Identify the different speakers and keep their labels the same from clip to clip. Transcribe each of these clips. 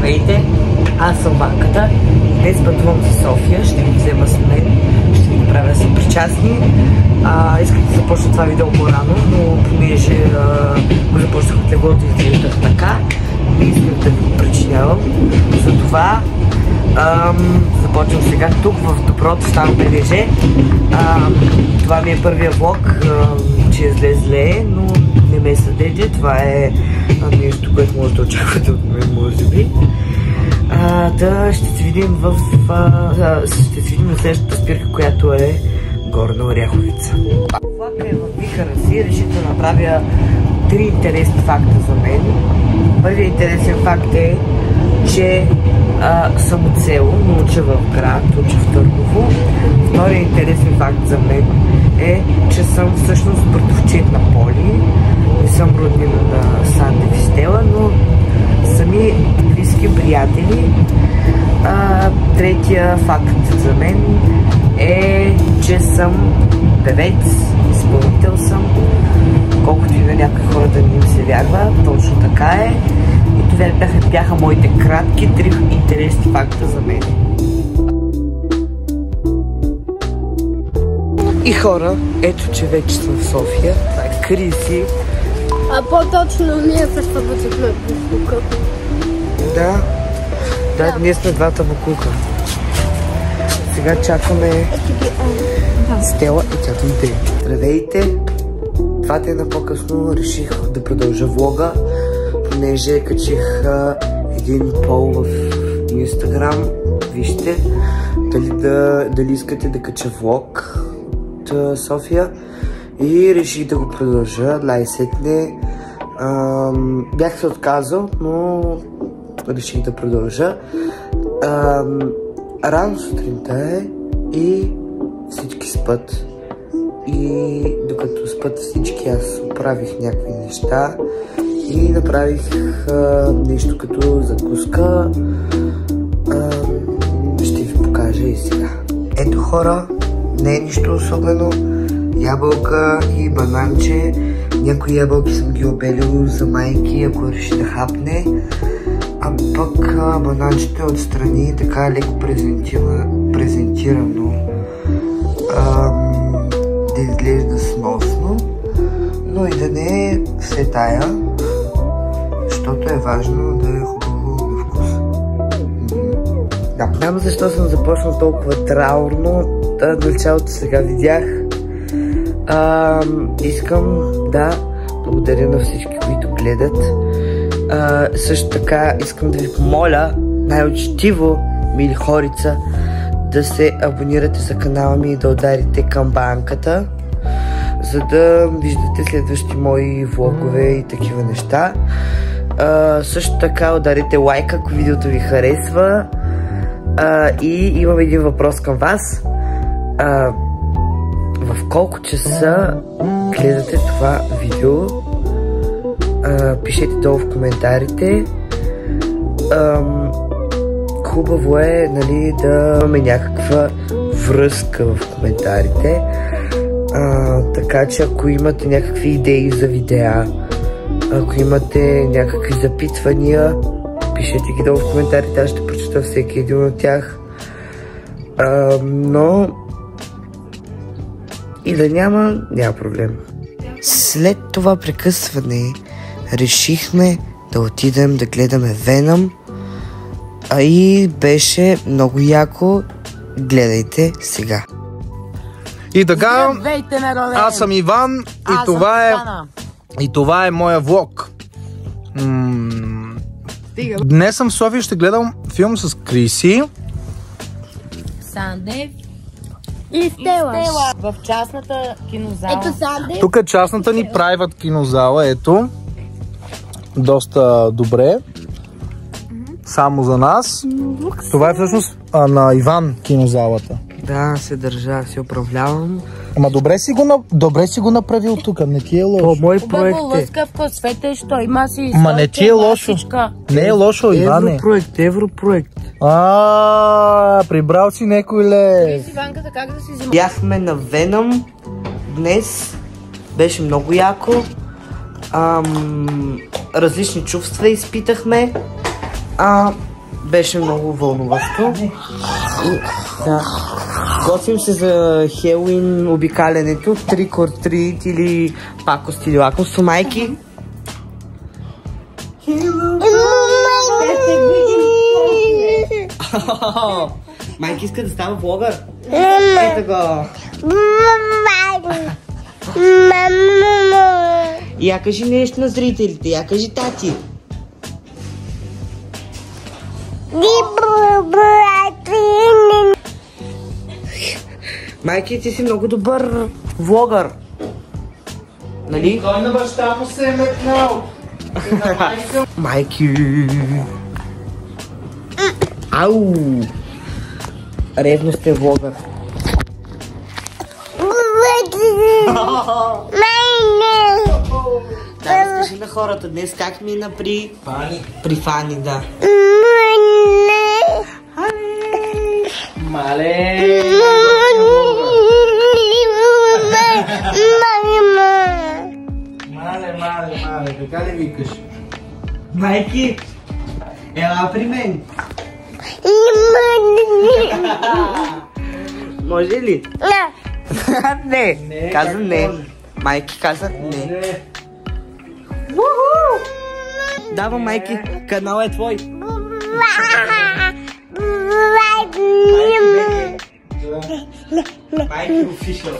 Speaker 1: Здравейте, аз съм Ванката. Днес пътувам за София, ще ви взема с мен, ще ви направя съпричастни. Исках да започна това видео по-рано, но понеже го започнах от леглото и изглеждах така, не исках да ви причинявам. Затова започвам сега тук в доброто старо БДЖ. Това ми е първия влог, че е зле, но не ме съдете. Това е нещо, което може да очаквате от мен, може би. Ще се видим на следващата спирка, която е Горна Оряховица. Влака е в Вихара си, реших да направя 3 интересни факта за мен. Първият интересен факт е, че съм от село, но уча в град, уча в Търгово. Вторият интересен факт за мен е, че съм всъщност братовчет на Поли. Не съм роднина на Сандев и Стела, но сами близки приятели. Третия факт за мен е, че съм певец, изпълнител съм. Колкото и на някои хора да не им се вярва, точно така е. И това бяха моите кратки 3 интересни факта за мен. И хора, ето че вече съм в София. Това е Криси.
Speaker 2: А по-точно ние с пътуваме буклука.
Speaker 1: Да, ние сме двата буклука. Сега чакаме Стела и тято Ден. Здравейте! 2 дена по-късно реших да продължа влога, понеже качих един пол в Инстаграм. Вижте, дали искате да кача влог от София, и реших да го продължа. Най-сетне бях се отказал, но реших да продължа. Рано сутринта е и всички спят. И докато спят всички, аз оправих някакви неща и направих нещо като закуска. Ще ви покажа и сега. Ето хора, не е нищо особено. Ябълка и бананче. Някои ябълки съм ги обелил за майки, ако реши да хапне. А пък бананчето е отстрани, така леко презентирано. Да изглежда сносно, но и да не е все тая, защото е важно да е хубаво на вкус. Да, знам защо съм започнал толкова траурно. Началото сега видях. Искам да благодаря на всички, които гледат. Също така искам да ви помоля най-учтиво, мили хорица, да се абонирате за канала ми и да ударите камбанката, за да виждате следващи мои влогове и такива неща. Също така ударите лайк, ако видеото ви харесва. И имам един въпрос към вас. В колко часа гледате това видео? Пишете долу в коментарите. Хубаво е, нали, да имаме някаква връзка в коментарите. Така че ако имате някакви идеи за видеа, ако имате някакви запитвания, пишете ги долу в коментарите, аз ще прочета всеки един от тях. Но и да няма проблем. След това прекъсване решихме да отидем да гледаме Веном. И беше много яко. Гледайте сега.
Speaker 3: И така, аз съм Иван и това е моя влог. Днес съм в София и ще гледам филм с Криси,
Speaker 2: Сандев и Стела.
Speaker 4: В частната кинозала.
Speaker 2: Ето Сандев.
Speaker 3: Тук е частната ни private кинозала, ето. Доста добре. Само за нас. Това е всъщност на Иван кинозалата.
Speaker 1: Да, се държа, се управлявам.
Speaker 3: Ама добре си го направил тук, не ти е лошо.
Speaker 1: Мой проект е.
Speaker 4: Лъскавко светещо, има си.
Speaker 3: Ма не ти е лошо. Не е лошо, Иване.
Speaker 1: Европроект.
Speaker 3: Прибрал си някой лев.
Speaker 4: Иванката, как да си взима?
Speaker 1: Бяхме на Веном днес. Беше много яко. Различни чувства изпитахме. беше много вълнуващо. Да. Готвим се за Хелуин обикалянето, trick or treat или пакост или лакомство, майки. Майки иска да става влогър. Ето го. Я кажи нещо на зрителите, я кажи тати. Майки, ти си много добър влогър. Нали?
Speaker 3: Той на баща му се е метнал.
Speaker 1: Майки. Ау! Ревностен влогър. Да, разкажи на хората днес как мина при
Speaker 3: Фани.
Speaker 1: При Фани, да.
Speaker 3: Мале. Мале, така ли викаш?
Speaker 1: Майки, ела при мен. Може ли? Не.
Speaker 3: Не,
Speaker 1: Каза
Speaker 3: как
Speaker 1: не.
Speaker 3: може?
Speaker 1: Майки каза не. Дава, майки, канал е твой. Майки офишъл.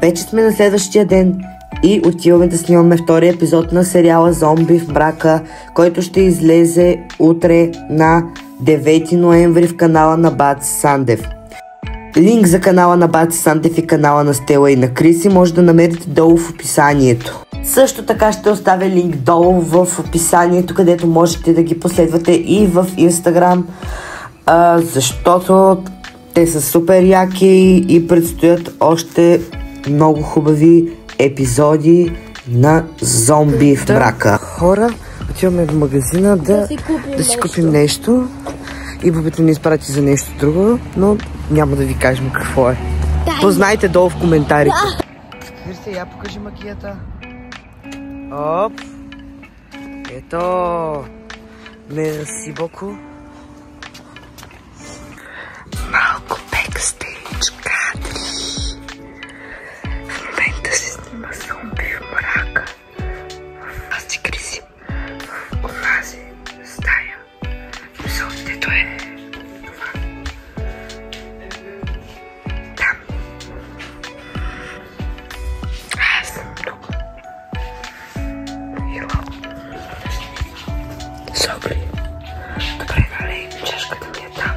Speaker 1: Вече сме на следващия ден и отиваме да снимаме втория епизод на сериала Зомби в мрака, който ще излезе утре на 9 ноември в канала на Баци Сандев. Линк за канала на Баци Сандев и канала на Стела и на Криси може да намерите долу в описанието. Също така ще оставя линк долу в описанието, където можете да ги последвате и в Инстаграм, защото те са супер яки и предстоят още много хубави епизоди на Зомби в мрака. Хора, отиваме в магазина да си купим нещо. И бабето ни изпрати за нещо друго, но няма да ви кажем какво е. Познайте долу в коментарите. Кирси, я покажи макията. Оп! Ето! Мерси боку. Малко бекстейдж кадри. В момента се снима Зомби в мрака. Аз ти Криси в онази стая. Дето е това. Там. Аз съм тук. Хило. Добре. Добре, нали? Чашката ми е там.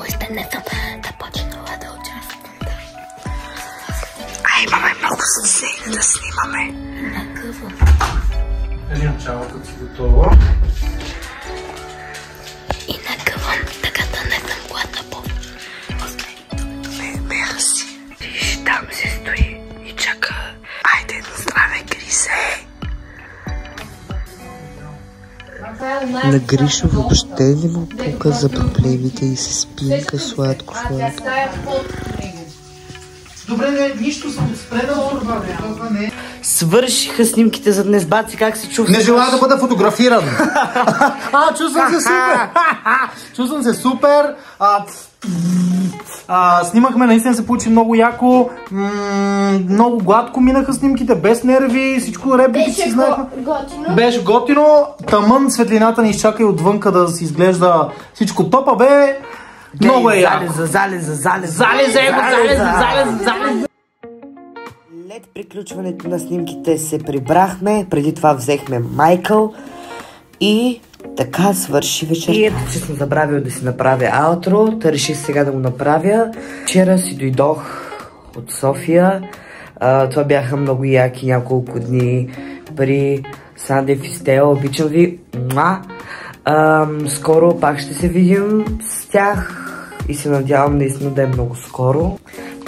Speaker 1: Още не съм да почнала да участвам. Имаме много сцени да снимаме.
Speaker 3: Кажи началото си готово.
Speaker 4: И накъвам, така да не съм гладна после.
Speaker 1: Мерси. Виж, там се стои и чака. Айде, на здраве, Грисе. На Гришо въобще не му пука за проблемите и се спинка сладко.
Speaker 3: Добре, нищо спре да отурва, толкова не.
Speaker 1: Свършиха снимките за днес. Баци, как се чувстваш?
Speaker 3: Не желая да бъда фотографиран. Чувствам се супер. Чувствам се супер. Снимахме, наистина се получи много яко. Много гладко минаха снимките, без нерви, всичко реплики си знаехме. Беше готино. Тъмън, светлината ни изчака и отвънка да си изглежда всичко топа, бе. Много е яко.
Speaker 1: Залеза. След приключването на снимките се прибрахме, преди това взехме Майкъл и така свърши вечер. И ето, че съм забравил да си направя аутро, та реших сега да го направя. Вчера си дойдох от София, това бяха много яки няколко дни при Сандев и Стела, обичам ви. Скоро пак ще се видим с тях и се надявам наистина да е много скоро.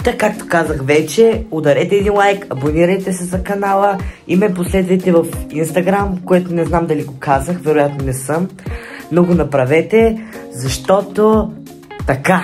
Speaker 1: Така, както казах вече, ударете един лайк, абонирайте се за канала и ме последвайте в Инстаграм, което не знам дали го казах, вероятно не съм, но го направете, защото така.